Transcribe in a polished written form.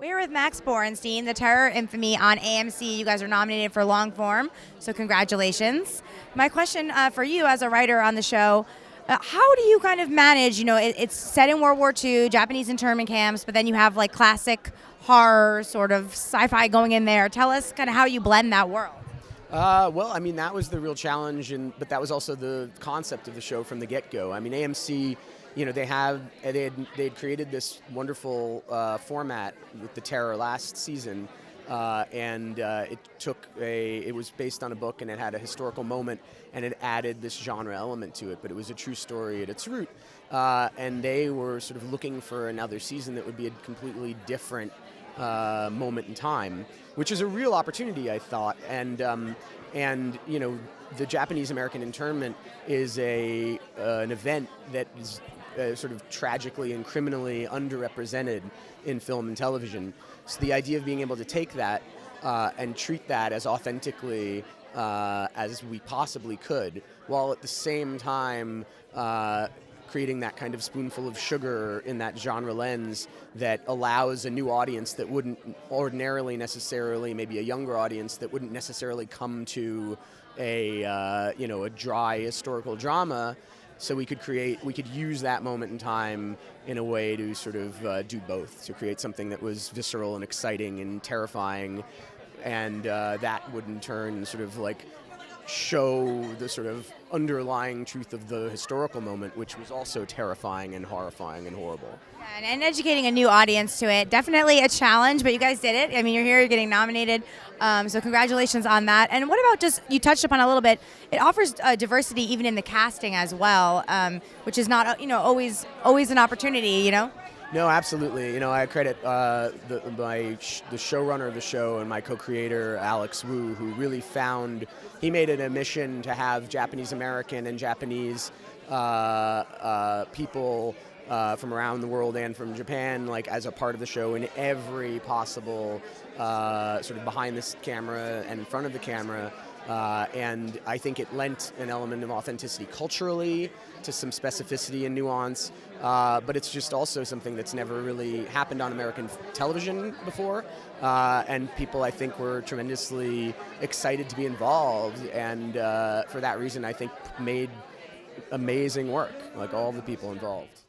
We're with Max Borentstein, The Terror Infamy on AMC. You guys are nominated for long form, so congratulations. My question for you as a writer on the show, how do you kind of manage, it's set in World War II, Japanese internment camps, but then you have like classic horror, sort of sci-fi going in there. Tell us kind of how you blend that world. Well, I mean, that was the real challenge, but that was also the concept of the show from the get-go. I mean, AMC, they had created this wonderful format with the Terror last season, and it was based on a book, and it had a historical moment, and it added this genre element to it, but it was a true story at its root, and they were sort of looking for another season that would be a completely different moment in time, which is a real opportunity, I thought. And the Japanese American internment is an event that is sort of tragically and criminally underrepresented in film and television. So the idea of being able to take that and treat that as authentically as we possibly could, while at the same time creating that kind of spoonful of sugar in that genre lens that allows a new audience that wouldn't ordinarily necessarily, maybe a younger audience that wouldn't necessarily come to a dry historical drama. So we could use that moment in time in a way to sort of do both, to create something that was visceral and exciting and terrifying, and that would in turn sort of like show the sort of underlying truth of the historical moment, which was also terrifying and horrifying and horrible. Yeah, and educating a new audience to it, definitely a challenge, but you guys did it. I mean, you're here, you're getting nominated, so congratulations on that. And what about just, you touched upon a little bit, it offers diversity even in the casting as well, which is not always an opportunity, No, absolutely. I credit the showrunner of the show and my co-creator, Alex Wu, who really he made it a mission to have Japanese American and Japanese people from around the world and from Japan, like as a part of the show in every possible sort of behind the camera and in front of the camera. And I think it lent an element of authenticity culturally to some specificity and nuance, but it's just also something that's never really happened on American television before, and people, I think, were tremendously excited to be involved, and for that reason, I think made amazing work, like all the people involved.